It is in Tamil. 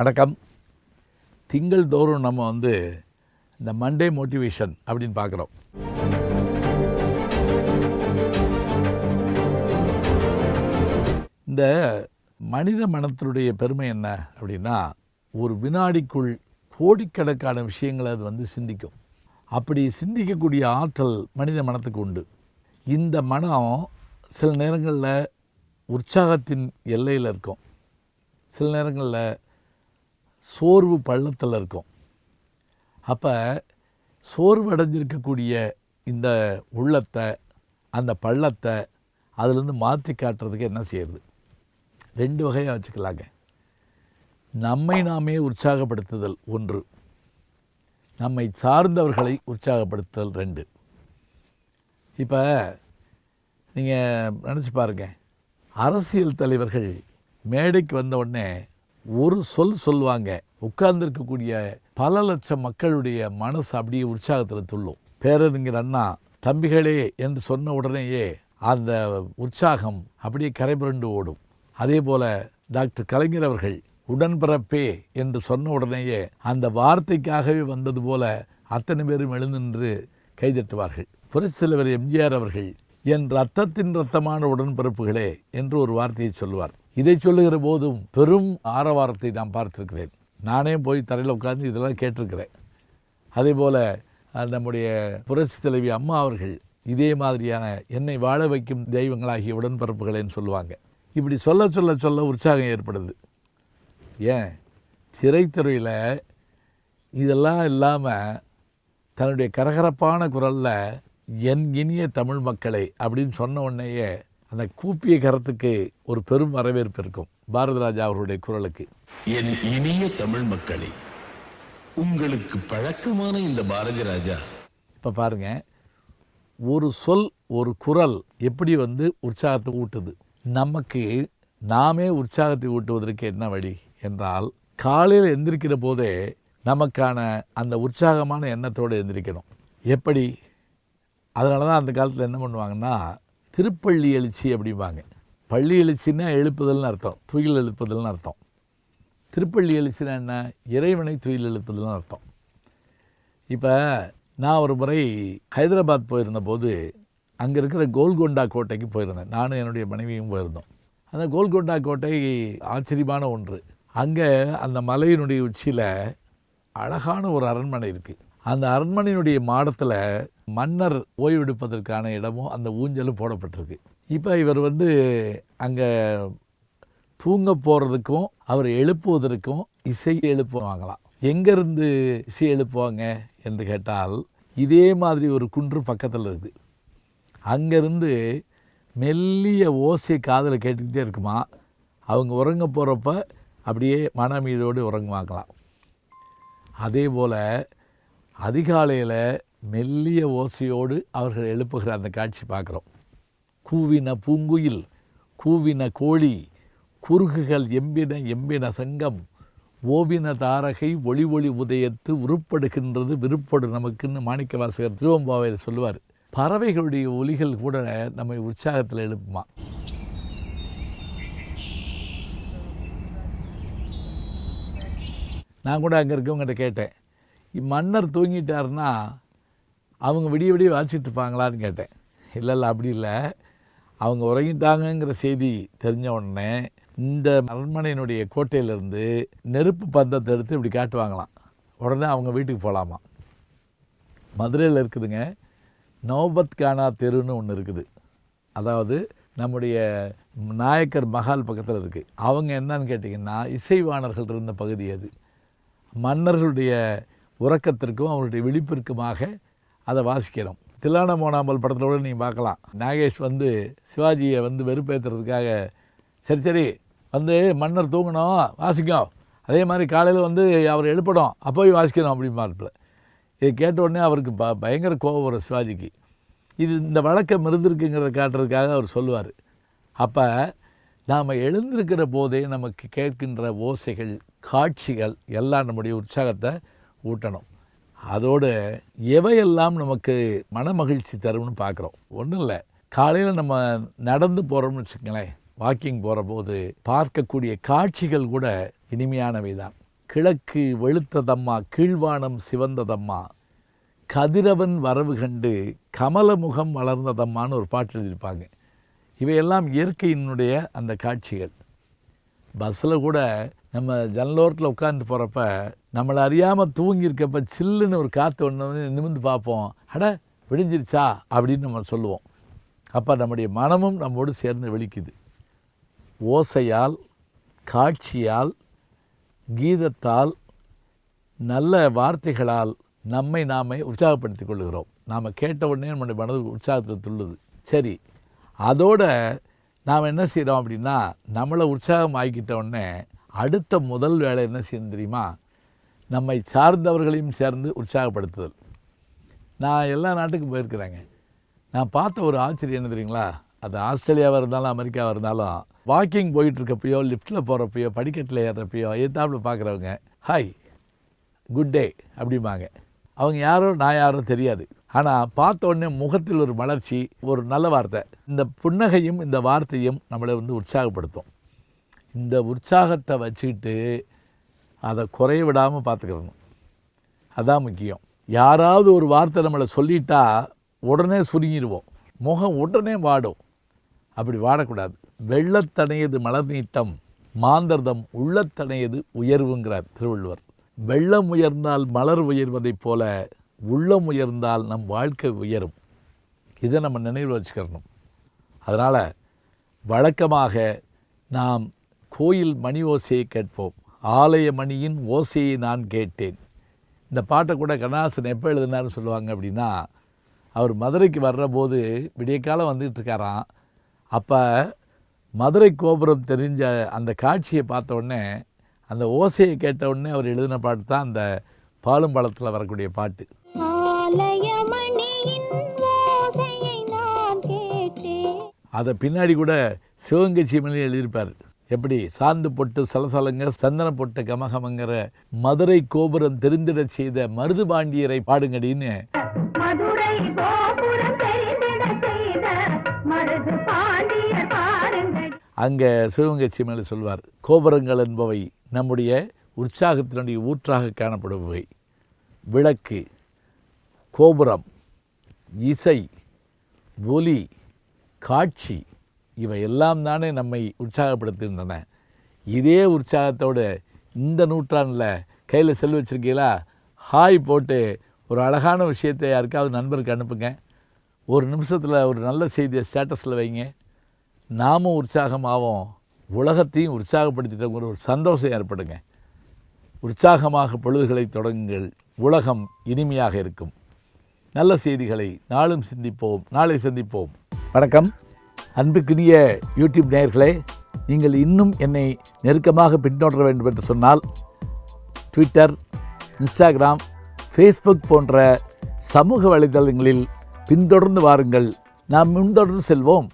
வணக்கம். திங்கள் தோறும் நம்ம இந்த மண்டே மோட்டிவேஷன் அப்படின்னு பார்க்குறோம். இந்த மனித மனத்தினுடைய பெருமை என்ன அப்படின்னா, ஒரு வினாடிக்குள் கோடிக்கணக்கான விஷயங்களை அது சிந்திக்கும். அப்படி சிந்திக்கக்கூடிய ஆற்றல் மனித மனத்துக்கு உண்டு. இந்த மனம் சில நேரங்களில் உற்சாகத்தின் எல்லையில் இருக்கும், சில நேரங்களில் சோர்வு பள்ளத்தில் இருக்கும். அப்போ சோர்வு அடைஞ்சிருக்கக்கூடிய இந்த உள்ளத்தை, அந்த பள்ளத்தை அதிலேருந்து மாற்றி காட்டுறதுக்கு என்ன செய்யறது? 2 வகையாக வச்சுக்கலாங்க. நம்மை நாமே உற்சாகப்படுத்துதல் 1, நம்மை சார்ந்தவர்களை உற்சாகப்படுத்துதல் 2. இப்போ நீங்கள் நினச்சி பாருங்கள், அரசியல் தலைவர்கள் மேடைக்கு வந்த உடனே ஒரு சொல்லுவாங்க, உட்கார்ந்துருக்கக்கூடிய பல லட்சம் மக்களுடைய மனசு அப்படியே உற்சாகத்தில் துள்ளும். பேரறிஞர் அண்ணா தம்பிகளே என்று சொன்ன உடனேயே அந்த உற்சாகம் அப்படியே கரைபுரண்டு ஓடும். அதே போல் டாக்டர் கலைஞர் அவர்கள் உடன்பிறப்பே என்று சொன்ன உடனேயே அந்த வார்த்தைக்காகவே வந்தது போல அத்தனை பேரும் எழுந்து கைதட்டுவார்கள். புரட்சித் தலைவர் எம்ஜிஆர் அவர்கள் என் ரத்தத்தின் ரத்தமான உடன்பிறப்புகளே என்று ஒரு வார்த்தையை சொல்லுவார். இதை சொல்லுகிற போதும் பெரும் ஆரவாரத்தை நான் பார்த்திருக்கிறேன். நானே போய் தரையில் உட்கார்ந்து இதெல்லாம் கேட்டிருக்கிறேன். அதே போல் நம்முடைய புரட்சி தலைவி அம்மா அவர்கள் இதே மாதிரியான என்னை வாழ வைக்கும் தெய்வங்களாகிய உடன்பிறப்புகளேன்னு சொல்லுவாங்க. இப்படி சொல்ல சொல்ல சொல்ல உற்சாகம் ஏற்படுது. ஏன் திரைத்துறையில் இதெல்லாம் இல்லாமல் தன்னுடைய கரகரப்பான குரலில் என் இனிய தமிழ் மக்களை அப்படின்னு சொன்ன உடனேயே அந்த கூப்பிய கரத்துக்கு ஒரு பெரும் வரவேற்பு இருக்கும். பாரதிராஜா அவர்களுடைய குரலுக்கு, என் இனிய தமிழ் மக்களை, உங்களுக்கு பழக்கமான இந்த பாரதி ராஜா. இப்போ பாருங்க, ஒரு சொல் ஒரு குரல் எப்படி உற்சாகத்தை ஊட்டுது. நமக்கு நாமே உற்சாகத்தை ஊட்டுவதற்கு என்ன வழி என்றால், காலையில் எந்திரிக்கிற போதே நமக்கான அந்த உற்சாகமான எண்ணத்தோடு எந்திரிக்கணும். எப்படி? அதனால தான் அந்த காலத்தில் என்ன பண்ணுவாங்கன்னா, திருப்பள்ளி எழுச்சி அப்படிம்பாங்க. பள்ளி எழுச்சின்னா எழுப்புதல்னு அர்த்தம், துயில் எழுப்புதல்னு அர்த்தம். திருப்பள்ளி எழுச்சின்னா என்ன? இறைவனை துயில் எழுப்புதல்னு அர்த்தம். இப்போ நான் ஒரு முறை ஹைதராபாத் போயிருந்த போது அங்கே இருக்கிற கோல்கொண்டா கோட்டைக்கு போயிருந்தேன். நானும் என்னுடைய மனைவியும் போயிருந்தோம். அந்த கோல்கொண்டா கோட்டை ஆச்சரியமான ஒன்று. அங்கே அந்த மலையினுடைய உச்சியில் அழகான ஒரு அரண்மனை இருக்குது. அந்த அரண்மனையினுடைய மாடத்தில் மன்னர் ஓய்வெடுப்பதற்கான இடமும் அந்த ஊஞ்சலும் போடப்பட்டிருக்கு. இப்போ இவர் அங்கே தூங்க போகிறதுக்கும் அவர் எழுப்புவதற்கும் இசை எழுப்புவாங்களாம். எங்கேருந்து இசை எழுப்புவாங்க என்று கேட்டால், இதே மாதிரி ஒரு குன்று பக்கத்தில் இருக்குது. அங்கேருந்து மெல்லிய ஓசை காதில் கேட்டுக்கிட்டே இருக்குமா. அவங்க உறங்க போகிறப்ப அப்படியே மன மீதோடு உறங்குவாங்களாம். அதே போல் அதிகாலையில் மெல்லிய ஓசையோடு அவர்கள் எழுப்புகிற அந்த காட்சி பார்க்குறோம். கூவின பூங்குயில், கூவின கோழி, குறுகுகள் எம்பின எம்பின சங்கம், ஓவின தாரகை ஒளி ஒளி உதயத்து உருப்படுகின்றது விருப்படு நமக்குன்னு மாணிக்கவாசகர் திருவம்பாவையில் சொல்லுவார். பறவைகளுடைய ஒலிகள் கூட நம்மை உற்சாகத்தில் எழுப்புமா. நான் கூட அங்கே இருக்கவங்ககிட்ட கேட்டேன், மன்னர் தூங்கிட்டாருன்னா அவங்க விடிய விடிய வாசிச்சுட்டு இருப்பாங்களான்னு கேட்டேன். இல்லை அப்படி இல்லை, அவங்க உறங்கிட்டாங்கங்கிற செய்தி தெரிஞ்ச உடனே இந்த அரண்மனையினுடைய கோட்டையிலேருந்து நெருப்பு பந்தத்தை எடுத்து இப்படி காட்டுவாங்களாம். உடனே அவங்க வீட்டுக்கு போகலாமா. மதுரையில் இருக்குதுங்க, நௌபத் கானா தெருன்னு ஒன்று இருக்குது. அதாவது நம்முடைய நாயக்கர் மஹால் பக்கத்தில் இருக்குது. அவங்க என்னன்னு கேட்டிங்கன்னா, இசைவாணர்கள் இருந்த பகுதி அது. மன்னர்களுடைய உறக்கத்திற்கும் அவருடைய விழிப்பிற்குமாக அதை வாசிக்கணும். தில்லான மோனாம்பல் படத்தில் கூட நீங்கள் பார்க்கலாம். நாகேஷ் சிவாஜியை வெறுப்பேற்றுறதுக்காக சரி மன்னர் தூங்கணும் வாசிக்கும், அதே மாதிரி காலையில் அவர் எழுப்படும் அப்போ வாசிக்கணும் அப்படிம்பாருப்பில். இதை கேட்ட உடனே அவருக்கு பயங்கர கோபம் வரும் சிவாஜிக்கு. இது இந்த வழக்கம் இருந்திருக்குங்கிறத காட்டுறதுக்காக அவர் சொல்லுவார். அப்போ நாம் எழுந்திருக்கிற போதே நமக்கு கேட்கின்ற ஓசைகள், காட்சிகள் எல்லாம் நம்முடைய உற்சாகத்தை ஊட்டணும். அதோடு எவையெல்லாம் நமக்கு மன மகிழ்ச்சி தரும்னு பார்க்குறோம். ஒன்றும் இல்லை, காலையில் நம்ம நடந்து போகிறோம்னு வச்சுக்கங்களேன், வாக்கிங் போகிற போது பார்க்கக்கூடிய காட்சிகள் கூட இனிமையானவை தான். கிழக்கு வெளுத்ததம்மா கீழ்வானம் சிவந்ததம்மா கதிரவன் வரவு கண்டு கமலமுகம் வளர்ந்ததம்மான்னு ஒரு பாட்டு எழுதியிருப்பாங்க. இவையெல்லாம் இயற்கையினுடைய அந்த காட்சிகள். பஸ்ஸில் கூட நம்ம ஜன்னலோரத்தில் உட்காந்து போகிறப்ப நம்மளை அறியாமல் தூங்கியிருக்கப்ப சில்லுன்னு ஒரு காற்று ஒன்று நிமிர்ந்து பார்ப்போம், அட விடிஞ்சிருச்சா அப்படின்னு நம்ம சொல்லுவோம். அப்போ நம்முடைய மனமும் நம்மோடு சேர்ந்து விழிக்குது. ஓசையால், காட்சியால், கீதத்தால், நல்ல வார்த்தைகளால் நம்மை நாமே உற்சாகப்படுத்திக் கொள்ளுகிறோம். நாம் கேட்ட உடனே நம்முடைய மனது உற்சாகத்தில் துள்ளுது. சரி, அதோடு நாம் என்ன செய்கிறோம் அப்படின்னா, நம்மளை உற்சாகம் ஆக்கிட்ட உடனே அடுத்த முதல் வேலை என்ன செய்யணும் தெரியுமா? நம்மை சார்ந்தவர்களையும் சேர்ந்து உற்சாகப்படுத்துதல். நான் எல்லா நாட்டுக்கும் போயிருக்கிறேங்க. நான் பார்த்த ஒரு ஆச்சரியம் என்ன தெரியுங்களா? அது ஆஸ்திரேலியாவாக இருந்தாலும் அமெரிக்காவாக இருந்தாலும் வாக்கிங் போயிட்டுருக்கப்பையோ, லிஃப்ட்டில் போகிறப்பையோ, படிக்கட்டில் ஏறுறப்பையோ எத்தாப்பில் பார்க்குறவங்க ஹாய் குட் டே அப்படிம்பாங்க. அவங்க யாரோ நான் யாரோ தெரியாது. ஆனால் பார்த்த உடனே முகத்தில் ஒரு மலர்ச்சி, ஒரு நல்ல வார்த்தை. இந்த புன்னகையும் இந்த வார்த்தையும் நம்மளை உற்சாகப்படுத்தும். இந்த உற்சாகத்தை வச்சுக்கிட்டு அதை குறைய விடாமல் பார்த்துக்கிறணும். அதான் முக்கியம். யாராவது ஒரு வார்த்தை நம்மளை சொல்லிட்டா உடனே சுருங்கிடுவோம், முகம் உடனே வாடும். அப்படி வாடக்கூடாது. வெள்ளத்தனையது மலர் நீட்டம், மாந்தர்தம் உள்ளத்தனையது உயர்வுங்கிறார் திருவள்ளுவர். வெள்ளம் உயர்ந்தால் மலர் உயர்வதைப் போல உள்ளம் உயர்ந்தால் நம் வாழ்க்கை உயரும். இதை நம்ம நினைவில் வச்சுக்கிறணும். அதனால் வழக்கமாக நாம் கோயில் மணி ஓசையை கேட்போம். ஆலய மணியின் ஓசையை நான் கேட்டேன். இந்த பாட்டை கூட கண்ணதாசன் எப்போ எழுதினார்னு சொல்லுவாங்க அப்படின்னா, அவர் மதுரைக்கு வர்ற போது விடியற்காலம் வந்துட்டு இருக்காராம். அப்போ மதுரை கோபுரம் தெரிஞ்ச அந்த காட்சியை பார்த்த உடனே, அந்த ஓசையை கேட்ட உடனே அவர் எழுதின பாட்டு தான் அந்த பாலும் பழத்தில் வரக்கூடிய பாட்டு. அதை பின்னாடி கூட சிவகங்கை சீமையிலே எழுதியிருப்பார். எப்படி? சாந்து பொட்டு சலசலங்க சந்தன பொட்டு கமகமங்கிற மதுரை கோபுரம் தெரிந்திட செய்த மருது பாண்டியரை பாடுங்கடின்னு அங்கே சிவகங்கை சீமையில் சொல்வார். கோபுரங்கள் என்பவை நம்முடைய உற்சாகத்தினுடைய ஊற்றாக காணப்படுபவை. விளக்கு, கோபுரம், இசை, ஒலி, காட்சி இவை எல்லாம் தானே நம்மை உற்சாகப்படுத்துகின்றன. இதே உற்சாகத்தோடு இந்த நூற்றாண்டில் கையில் செல் வச்சுருக்கீங்களா, ஹாய் போட்டு ஒரு அழகான விஷயத்தை யாருக்காவது நண்பருக்கு அனுப்புங்க. ஒரு நிமிஷத்தில் ஒரு நல்ல செய்தியை ஸ்டேட்டஸில் வைங்க. நாமும் உற்சாகமாகவும் உலகத்தையும் உற்சாகப்படுத்திட்டோங்கிற ஒரு சந்தோஷம் ஏற்படுங்க. உற்சாகமாக பொழுதுகளை தொடங்குங்கள். உலகம் இனிமையாக இருக்கும். நல்ல செய்திகளை நாளும் சிந்திப்போம். நாளை சந்திப்போம். வணக்கம். அன்புக்குரிய யூடியூப் நேயர்களே, நீங்கள் இன்னும் என்னை நெருக்கமாக பின்தொடர வேண்டும் என்று சொன்னால் ட்விட்டர், இன்ஸ்டாகிராம், ஃபேஸ்புக் போன்ற சமூக வலைதளங்களில் பின்தொடர்ந்து வாருங்கள். நாம் முன்தொடர்ந்து செல்வோம்.